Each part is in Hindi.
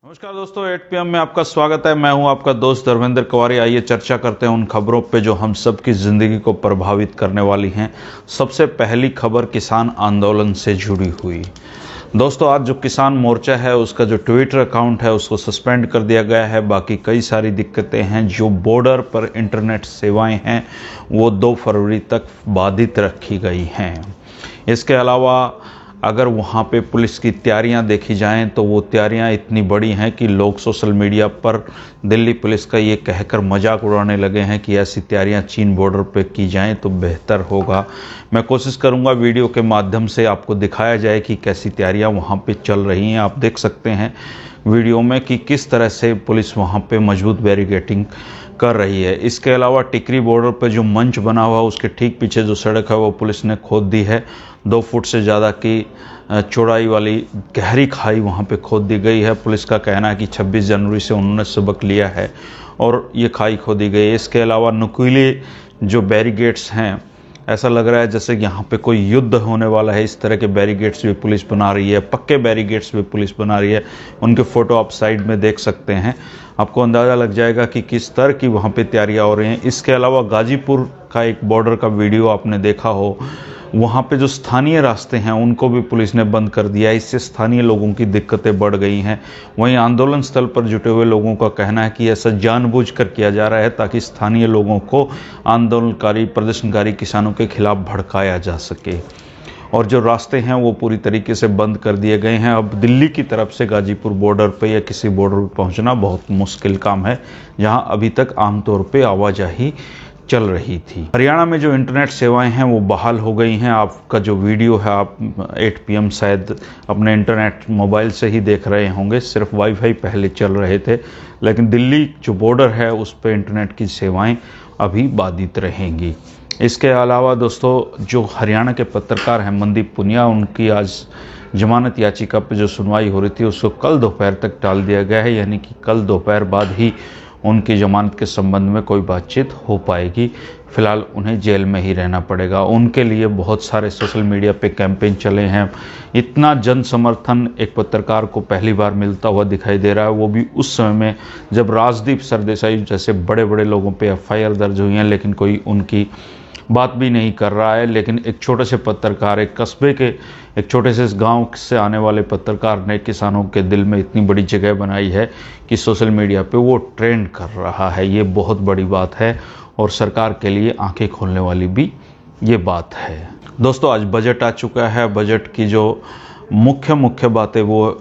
नमस्कार दोस्तों, 8 PM में आपका स्वागत है। मैं हूं आपका दोस्त धर्मेंद्र कुमारी। आइए चर्चा करते हैं उन खबरों पे जो हम सब की जिंदगी को प्रभावित करने वाली हैं। सबसे पहली खबर किसान आंदोलन से जुड़ी हुई। दोस्तों, आज जो किसान मोर्चा है उसका जो ट्विटर अकाउंट है उसको सस्पेंड कर दिया गया है। बाकी कई सारी दिक्कतें हैं। जो बॉर्डर पर इंटरनेट सेवाएं हैं वो 2 फरवरी तक बाधित रखी गई हैं। इसके अलावा अगर वहाँ पे पुलिस की तैयारियां देखी जाएं तो वो तैयारियां इतनी बड़ी हैं कि लोग सोशल मीडिया पर दिल्ली पुलिस का ये कहकर मजाक उड़ाने लगे हैं कि ऐसी तैयारियां चीन बॉर्डर पे की जाएं तो बेहतर होगा। मैं कोशिश करूंगा वीडियो के माध्यम से आपको दिखाया जाए कि कैसी तैयारियां वहाँ पे चल रही हैं। आप देख सकते हैं वीडियो में कि किस तरह से पुलिस वहाँ पे मजबूत बैरिकेडिंग कर रही है। इसके अलावा टिकरी बॉर्डर पर जो मंच बना हुआ उसके ठीक पीछे जो सड़क है वो पुलिस ने खोद दी है। 2 फुट से ज़्यादा की चौड़ाई वाली गहरी खाई वहाँ पे खोद दी गई है। पुलिस का कहना है कि 26 जनवरी से उन्होंने सबक लिया है और ये खाई खोदी गई है। इसके अलावा नुकीले जो बैरिकेड्स हैं, ऐसा लग रहा है जैसे यहाँ पे कोई युद्ध होने वाला है। इस तरह के बैरिकेड्स भी पुलिस बना रही है। पक्के बैरिकेड्स भी पुलिस बना रही है। उनके फ़ोटो आप साइड में देख सकते हैं। आपको अंदाज़ा लग जाएगा कि किस तरह की वहाँ पे तैयारियाँ हो रही हैं। इसके अलावा गाजीपुर का एक बॉर्डर का वीडियो आपने देखा हो, वहाँ पे जो स्थानीय रास्ते हैं उनको भी पुलिस ने बंद कर दिया है। इससे स्थानीय लोगों की दिक्कतें बढ़ गई हैं। वहीं आंदोलन स्थल पर जुटे हुए लोगों का कहना है कि ऐसा जानबूझकर किया जा रहा है ताकि स्थानीय लोगों को आंदोलनकारी प्रदर्शनकारी किसानों के खिलाफ भड़काया जा सके। और जो रास्ते हैं वो पूरी तरीके से बंद कर दिए गए हैं। अब दिल्ली की तरफ से गाजीपुर बॉर्डर पे या किसी बॉर्डर पर पहुंचना बहुत मुश्किल काम है, जहां अभी तक आमतौर पे आवाजाही चल रही थी। हरियाणा में जो इंटरनेट सेवाएं हैं वो बहाल हो गई हैं। आपका जो वीडियो है आप 8 PM शायद अपने इंटरनेट मोबाइल से ही देख रहे होंगे। सिर्फ वाईफाई पहले चल रहे थे, लेकिन दिल्ली जो बॉर्डर है उस पर इंटरनेट की सेवाएं अभी बाधित रहेंगी। इसके अलावा दोस्तों, जो हरियाणा के पत्रकार हैं मनदीप पुनिया, उनकी आज जमानत याचिका पर जो सुनवाई हो रही थी उसको कल दोपहर तक टाल दिया गया है। यानी कि कल दोपहर बाद ही उनकी जमानत के संबंध में कोई बातचीत हो पाएगी। फिलहाल उन्हें जेल में ही रहना पड़ेगा। उनके लिए बहुत सारे सोशल मीडिया पे कैंपेन चले हैं। इतना जन समर्थन एक पत्रकार को पहली बार मिलता हुआ दिखाई दे रहा है, वो भी उस समय में जब राजदीप सरदेसाई जैसे बड़े बड़े लोगों पे FIR दर्ज हुई हैं, लेकिन कोई उनकी बात भी नहीं कर रहा है। लेकिन एक छोटे से पत्रकार, एक कस्बे के एक छोटे से गांव से आने वाले पत्रकार ने किसानों के दिल में इतनी बड़ी जगह बनाई है कि सोशल मीडिया पे वो ट्रेंड कर रहा है। ये बहुत बड़ी बात है और सरकार के लिए आंखें खोलने वाली भी ये बात है। दोस्तों, आज बजट आ चुका है। बजट की जो मुख्य बातें वो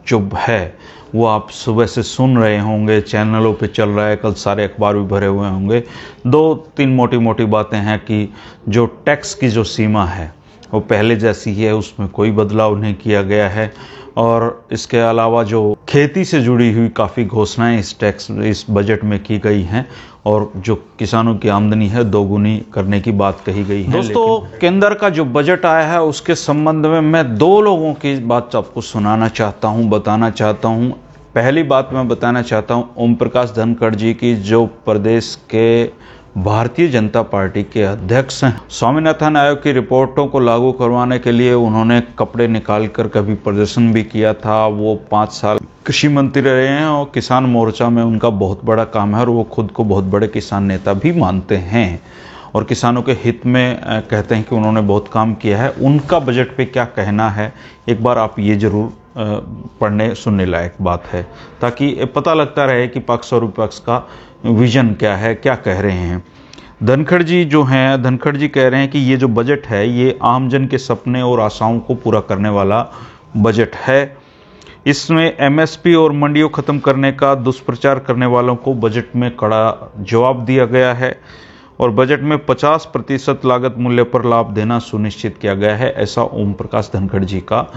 जो है वो आप सुबह से सुन रहे होंगे, चैनलों पे चल रहा है, कल सारे अखबार भी भरे हुए होंगे। 2-3 मोटी बातें हैं कि जो टैक्स की जो सीमा है वो पहले जैसी है, उसमें कोई बदलाव नहीं किया गया है। और इसके अलावा जो खेती से जुड़ी हुई काफ़ी घोषणाएं इस बजट में की गई हैं और जो किसानों की आमदनी है दोगुनी करने की बात कही गई है। दोस्तों, केंद्र का जो बजट आया है उसके संबंध में मैं 2 लोगों की बात आपको सुनाना चाहता हूं, बताना चाहता हूं। पहली बात मैं बताना चाहता हूं ओम प्रकाश धनखड़ जी की, जो प्रदेश के भारतीय जनता पार्टी के अध्यक्ष हैं। स्वामीनाथन आयोग की रिपोर्टों को लागू करवाने के लिए उन्होंने कपड़े निकालकर कभी प्रदर्शन भी किया था। वो 5 साल कृषि मंत्री रहे हैं और किसान मोर्चा में उनका बहुत बड़ा काम है और वो खुद को बहुत बड़े किसान नेता भी मानते हैं और किसानों के हित में कहते हैं कि उन्होंने बहुत काम किया है। उनका बजट पे क्या कहना है, एक बार आप ये जरूर पढ़ने सुनने लायक बात है, ताकि पता लगता रहे कि पक्ष और विपक्ष का विजन क्या है, क्या कह रहे हैं। धनखड़ जी जो हैं, धनखड़ जी कह रहे हैं कि ये जो बजट है ये आमजन के सपने और आशाओं को पूरा करने वाला बजट है। इसमें MSP और मंडियों खत्म करने का दुष्प्रचार करने वालों को बजट में कड़ा जवाब दिया गया है और बजट में 50% लागत मूल्य पर लाभ देना सुनिश्चित किया गया है, ऐसा ओम प्रकाश धनखड़ जी का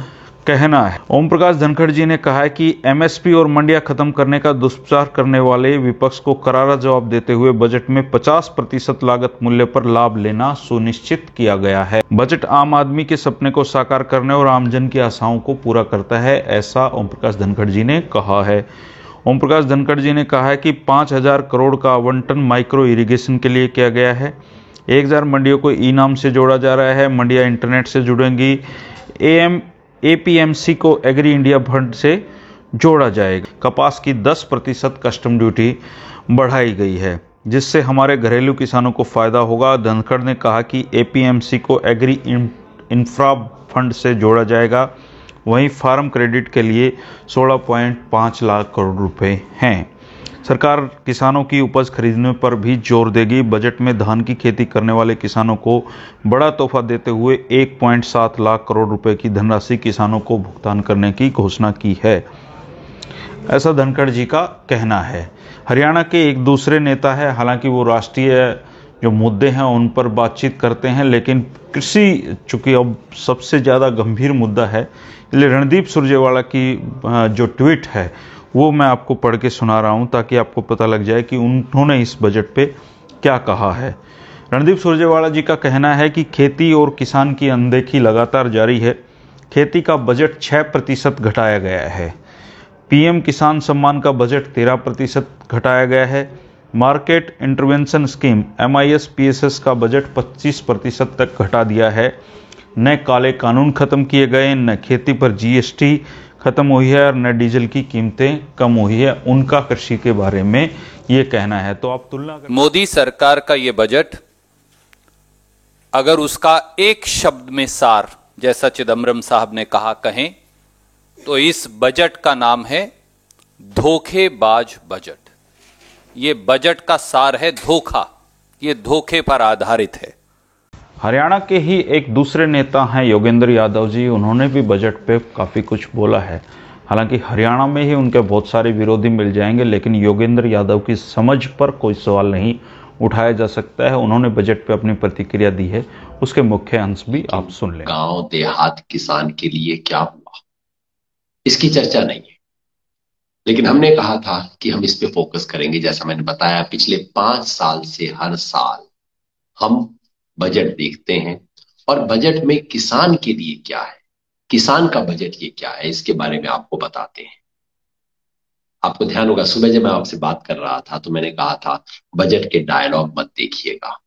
कहना है। ओम प्रकाश धनखड़ जी ने कहा है कि MSP और मंडियां खत्म करने का दुष्प्रचार करने वाले विपक्ष को करारा जवाब देते हुए बजट में 50% लागत मूल्य पर लाभ लेना सुनिश्चित किया गया है। बजट आम आदमी के सपने को साकार करने और आमजन की आशाओं को पूरा करता है, ऐसा ओम प्रकाश धनखड़ जी ने कहा है। ओम प्रकाश धनखड़ जी ने कहा है कि 5000 करोड़ का आवंटन माइक्रो इरिगेशन के लिए किया गया है। 1000 मंडियों को ई-नाम से जोड़ा जा रहा है। मंडियां इंटरनेट से जुड़ेंगी। APMC को एग्री इंडिया फंड से जोड़ा जाएगा। कपास की 10% कस्टम ड्यूटी बढ़ाई गई है, जिससे हमारे घरेलू किसानों को फायदा होगा। धनखड़ ने कहा कि एपीएमसी को एग्री इंफ्रा फंड से जोड़ा जाएगा। वहीं फार्म क्रेडिट के लिए 16.5 लाख करोड़ रुपए हैं। सरकार किसानों की उपज खरीदने पर भी जोर देगी। बजट में धान की खेती करने वाले किसानों को बड़ा तोहफा देते हुए 1.7 लाख करोड़ रुपए की धनराशि किसानों को भुगतान करने की घोषणा की है, ऐसा धनखड़ जी का कहना है। हरियाणा के एक दूसरे नेता है, हालांकि वो राष्ट्रीय जो मुद्दे हैं उन पर बातचीत करते हैं, लेकिन कृषि चूंकि अब सबसे ज़्यादा गंभीर मुद्दा है, इसलिए रणदीप सुरजेवाला की जो ट्वीट है वो मैं आपको पढ़ के सुना रहा हूं, ताकि आपको पता लग जाए कि उन्होंने इस बजट पे क्या कहा है। रणदीप सुरजेवाला जी का कहना है कि खेती और किसान की अनदेखी लगातार जारी है। खेती का बजट 6% घटाया गया है। पीएम किसान सम्मान का बजट 13% घटाया गया है। मार्केट इंटरवेंशन स्कीम MIS-PSS का बजट 25% तक घटा दिया है। न काले कानून खत्म किए गए, न खेती पर GST खत्म हुई है और न डीजल की कीमतें कम हुई है। उनका कृषि के बारे में ये कहना है। तो आप तुलना करें, मोदी सरकार का ये बजट अगर उसका एक शब्द में सार, जैसा चिदम्बरम साहब ने कहा, कहें तो इस बजट का नाम है धोखेबाज बजट। ये बजट का सार है धोखा, ये धोखे पर आधारित है। हरियाणा के ही एक दूसरे नेता हैं योगेंद्र यादव जी, उन्होंने भी बजट पे काफ़ी कुछ बोला है। हालांकि हरियाणा में ही उनके बहुत सारे विरोधी मिल जाएंगे, लेकिन योगेंद्र यादव की समझ पर कोई सवाल नहीं उठाया जा सकता है। उन्होंने बजट पे अपनी प्रतिक्रिया दी है, उसके मुख्य अंश भी आप सुन लें। गांव देहात किसान के लिए क्या हुआ, इसकी चर्चा नहीं है, लेकिन हमने कहा था कि हम इस पे फोकस करेंगे। जैसा मैंने बताया, पिछले 5 साल से हर साल हम बजट देखते हैं और बजट में किसान के लिए क्या है, किसान का बजट ये क्या है, इसके बारे में आपको बताते हैं। आपको ध्यान होगा, सुबह जब मैं आपसे बात कर रहा था तो मैंने कहा था बजट के डायलॉग मत देखिएगा,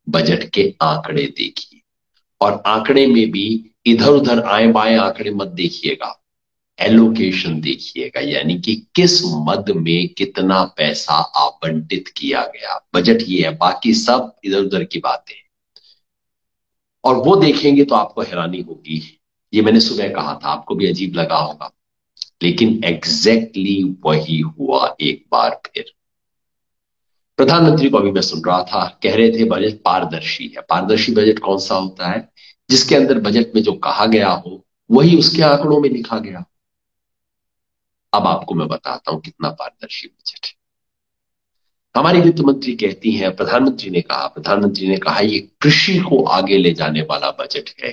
बजट के आंकड़े देखिए, और आंकड़े में भी इधर उधर आए बाएं आंकड़े मत देखिएगा, एलोकेशन देखिएगा, यानी कि किस मद में कितना पैसा आवंटित किया गया। बजट ये है, बाकी सब इधर उधर की बातें, और वो देखेंगे तो आपको हैरानी होगी। ये मैंने सुबह कहा था, आपको भी अजीब लगा होगा, लेकिन एग्जैक्टली वही हुआ एक बार फिर। प्रधानमंत्री को अभी मैं सुन रहा था, कह रहे थे बजट पारदर्शी है। पारदर्शी बजट कौन सा होता है? जिसके अंदर बजट में जो कहा गया हो वही उसके आंकड़ों में लिखा गया। अब आपको मैं बताता हूं कितना पारदर्शी बजट है। हमारी वित्त मंत्री कहती हैं, प्रधानमंत्री ने कहा ये कृषि को आगे ले जाने वाला बजट है,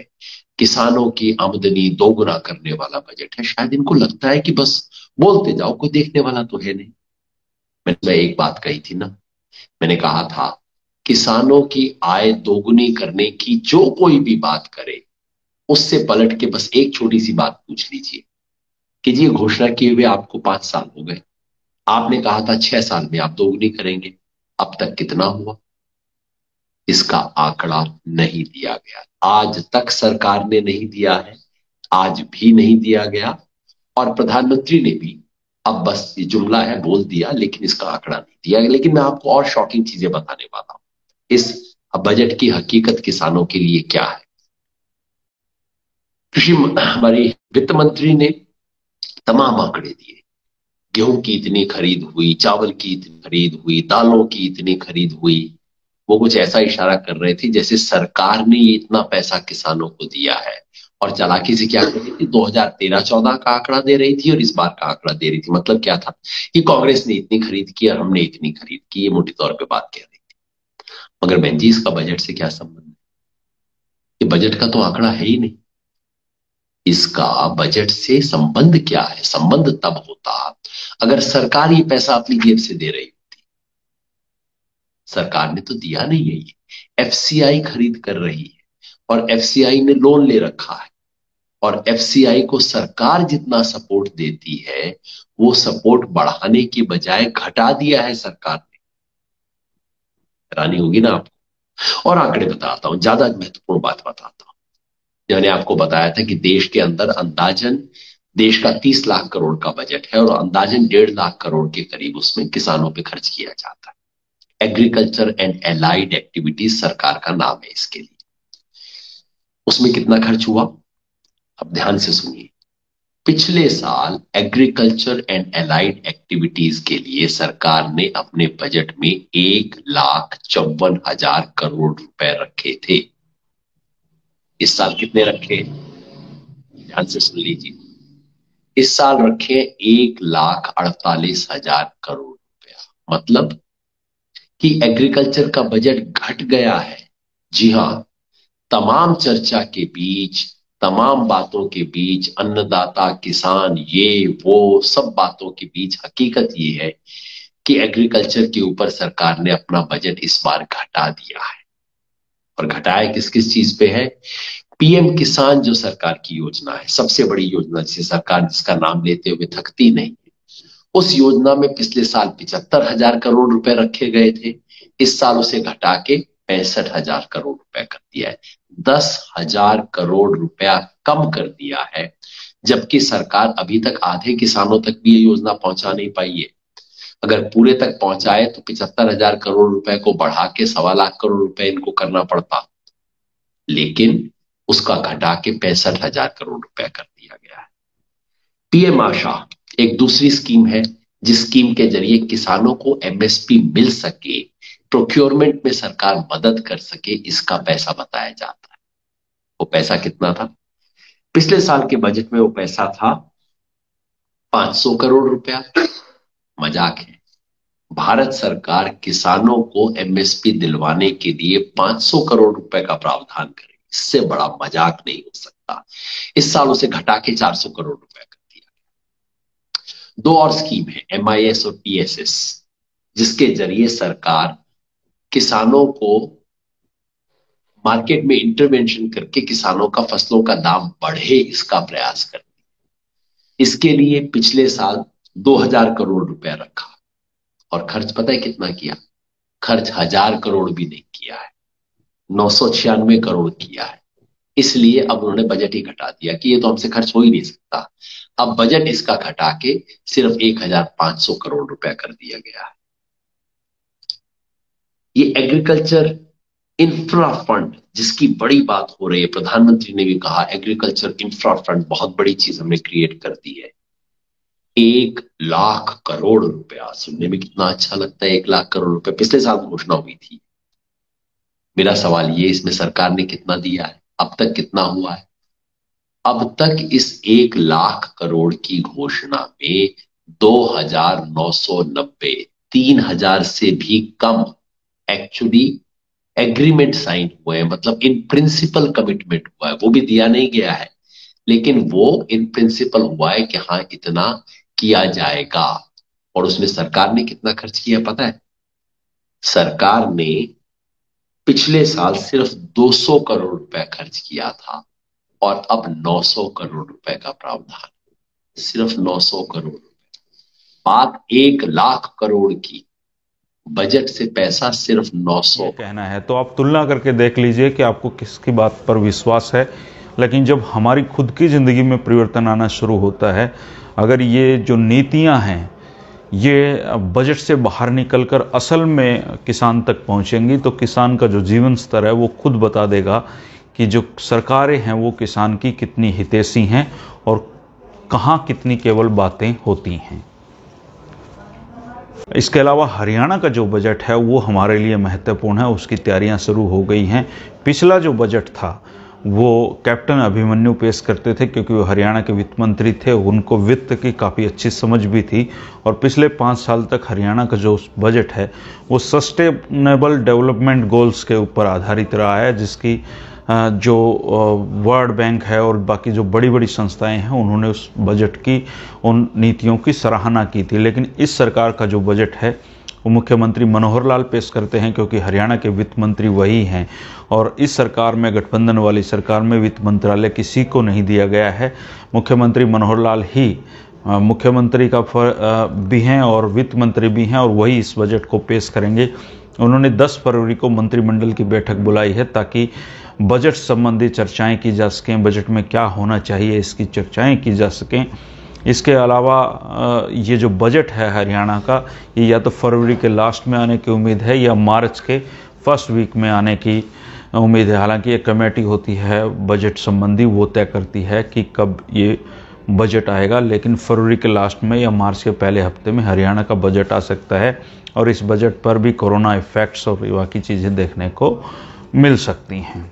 किसानों की आमदनी दोगुना करने वाला बजट है। शायद इनको लगता है कि बस बोलते जाओ, कोई देखने वाला तो है नहीं। मैंने एक बात कही थी ना, मैंने कहा था किसानों की आय दोगुनी करने की जो कोई भी बात करे, उससे पलट के बस एक छोटी सी बात पूछ लीजिए कि जी घोषणा किए हुए आपको 5 साल हो गए, आपने कहा था 6 साल में आप दोगुनी करेंगे, अब तक कितना हुआ? इसका आंकड़ा नहीं दिया गया। आज तक सरकार ने नहीं दिया है, आज भी नहीं दिया गया, और प्रधानमंत्री ने भी अब बस ये जुमला है बोल दिया, लेकिन इसका आंकड़ा नहीं दिया गया। लेकिन मैं आपको और शॉकिंग चीजें बताने वाला हूं। इस बजट की हकीकत किसानों के लिए क्या है? हमारी वित्त मंत्री ने तमाम आंकड़े दिए, गेहूं की इतनी खरीद हुई, चावल की इतनी खरीद हुई, दालों की इतनी खरीद हुई। वो कुछ ऐसा इशारा कर रहे थे जैसे सरकार ने ये इतना पैसा किसानों को दिया है, और चालाकी से क्या कर रही थी, 2013-14 का आंकड़ा दे रही थी और इस बार का आंकड़ा दे रही थी। मतलब क्या था कि कांग्रेस ने इतनी खरीद की और हमने इतनी खरीद की, ये मोटी तौर पे बात कह रही थी। मगर बहन जी, इसका बजट से क्या संबंध है? ये बजट का तो आंकड़ा है ही नहीं। इसका बजट से संबंध क्या है? संबंध तब होता अगर सरकार ये पैसा अपनी जेब से दे रही होती। सरकार ने तो दिया नहीं है, ये एफसीआई खरीद कर रही है, और एफसीआई ने लोन ले रखा है, और एफसीआई को सरकार जितना सपोर्ट देती है वो सपोर्ट बढ़ाने के बजाय घटा दिया है सरकार ने। हैरानी होगी ना आपको। और आंकड़े बताता हूं, ज्यादा महत्वपूर्ण बात बताता हूं। मैंने आपको बताया था कि देश के अंदर अंदाजन देश का 30 लाख करोड़ का बजट है और अंदाजन 1.5 लाख करोड़ के करीब उसमें किसानों पे खर्च किया जाता है। एग्रीकल्चर एंड एलाइड एक्टिविटीज सरकार का नाम है इसके लिए। उसमें कितना खर्च हुआ, अब ध्यान से सुनिए। पिछले साल एग्रीकल्चर एंड एलाइड एक्टिविटीज के लिए सरकार ने अपने बजट में 1,54,000 करोड़ रुपए रखे थे। इस साल कितने रखे, ध्यान से सुन लीजिए। इस साल रखे 1,48,000 करोड़ रुपया, मतलब कि एग्रीकल्चर का बजट घट गया है। जी हां, तमाम चर्चा के बीच, तमाम बातों के बीच, अन्नदाता, किसान, ये वो सब बातों के बीच हकीकत ये है कि एग्रीकल्चर के ऊपर सरकार ने अपना बजट इस बार घटा दिया है। और घटाया किस किस चीज पे है? पीएम किसान जो सरकार की योजना है, सबसे बड़ी योजना जिसे सरकार जिसका नाम लेते हुए थकती नहीं है, उस योजना में पिछले साल 75,000 करोड़ रुपए रखे गए थे। इस साल उसे घटा के 65,000 करोड़ रुपए कर दिया है। 10,000 करोड़ रुपया कम कर दिया है, जबकि सरकार अभी तक आधे किसानों तक भी ये योजना पहुंचा नहीं पाई है। अगर पूरे तक पहुंचाए तो 75,000 करोड़ रुपए को बढ़ा के 1.25 लाख करोड़ रुपए इनको करना पड़ता, लेकिन उसका घटा के 65,000 करोड़ रुपए कर दिया गया है। पीएम आशा एक दूसरी स्कीम है, जिस स्कीम के जरिए किसानों को एमएसपी मिल सके, प्रोक्योरमेंट में सरकार मदद कर सके, इसका पैसा बताया जाता है। वो पैसा कितना था? पिछले साल के बजट में वो पैसा था 500 करोड़ रुपया। मजाक है, भारत सरकार किसानों को एमएसपी दिलवाने के लिए 500 करोड़ रुपए का प्रावधान करेगी, इससे बड़ा मजाक नहीं हो सकता। इस साल उसे घटा के 400 करोड़ रुपए कर दिया गया। दो और स्कीम है, एमआईएस और टीएसएस, जिसके जरिए सरकार किसानों को मार्केट में इंटरवेंशन करके किसानों का फसलों का दाम बढ़े, इसका प्रयास करती है। इसके लिए पिछले साल 2,000 करोड़ रुपया रखा और खर्च पता है कितना किया? खर्च 1,000 करोड़ भी नहीं किया है, 996 करोड़ किया है। इसलिए अब उन्होंने बजट ही घटा दिया कि ये तो हमसे खर्च हो ही नहीं सकता। अब बजट इसका घटा के सिर्फ 1,500 करोड़ रुपया कर दिया गया है। ये एग्रीकल्चर इंफ्रा फंड जिसकी बड़ी बात हो रही है, प्रधानमंत्री ने भी कहा एग्रीकल्चर इंफ्रा फंड बहुत बड़ी चीज हमने क्रिएट कर दी है। 1 लाख करोड़ रुपया, सुनने में कितना अच्छा लगता है, 1 लाख करोड़ रुपए पिछले साल घोषणा हुई थी। मेरा सवाल ये, इसमें सरकार ने कितना दिया है, अब तक कितना हुआ है? अब तक इस 1 लाख करोड़ की घोषणा में 2,990, 3,000 से भी कम एक्चुअली एग्रीमेंट साइन हुए हैं, मतलब इन प्रिंसिपल कमिटमेंट हुआ है, वो भी दिया नहीं गया है, लेकिन वो इन प्रिंसिपल हुआ है कि हाँ इतना किया जाएगा। और उसमें सरकार ने कितना खर्च किया पता है? सरकार ने पिछले साल सिर्फ 200 करोड़ रुपए खर्च किया था और अब 900 करोड़ रुपए का प्रावधान, सिर्फ 900 करोड़ रुपए। बात 1 लाख करोड़ की, बजट से पैसा सिर्फ 900 कहना है। तो आप तुलना करके देख लीजिए कि आपको किसकी बात पर विश्वास है। लेकिन जब हमारी खुद की जिंदगी में परिवर्तन आना शुरू होता है, अगर ये जो नीतियां हैं ये बजट से बाहर निकलकर असल में किसान तक पहुंचेंगी, तो किसान का जो जीवन स्तर है वो खुद बता देगा कि जो सरकारें हैं वो किसान की कितनी हितैषी हैं और कहाँ कितनी केवल बातें होती हैं। इसके अलावा हरियाणा का जो बजट है वो हमारे लिए महत्वपूर्ण है, उसकी तैयारियां शुरू हो गई हैं। पिछला जो बजट था वो कैप्टन अभिमन्यु पेश करते थे, क्योंकि वो हरियाणा के वित्त मंत्री थे, उनको वित्त की काफ़ी अच्छी समझ भी थी। और पिछले 5 साल तक हरियाणा का जो बजट है वो सस्टेनेबल डेवलपमेंट गोल्स के ऊपर आधारित रहा है, जिसकी जो वर्ल्ड बैंक है और बाकी जो बड़ी बड़ी संस्थाएं हैं उन्होंने उस बजट की, उन नीतियों की सराहना की थी। लेकिन इस सरकार का जो बजट है वो मुख्यमंत्री मनोहर लाल पेश करते हैं, क्योंकि हरियाणा के वित्त मंत्री वही हैं। और इस सरकार में, गठबंधन वाली सरकार में, वित्त मंत्रालय किसी को नहीं दिया गया है। मुख्यमंत्री मनोहर लाल ही मुख्यमंत्री का भी हैं और वित्त मंत्री भी हैं, और वही इस बजट को पेश करेंगे। उन्होंने 10 फरवरी को मंत्रिमंडल की बैठक बुलाई है ताकि बजट संबंधी चर्चाएं की जा सकें, बजट में क्या होना चाहिए इसकी चर्चाएं की जा सकें। इसके अलावा ये जो बजट है हरियाणा का, ये या तो फरवरी के लास्ट में आने की उम्मीद है या मार्च के फर्स्ट वीक में आने की उम्मीद है। हालांकि एक कमेटी होती है बजट संबंधी, वो तय करती है कि कब ये बजट आएगा, लेकिन फरवरी के लास्ट में या मार्च के पहले हफ्ते में हरियाणा का बजट आ सकता है और इस बजट पर भी कोरोना इफेक्ट्स और बाकी चीज़ें देखने को मिल सकती हैं।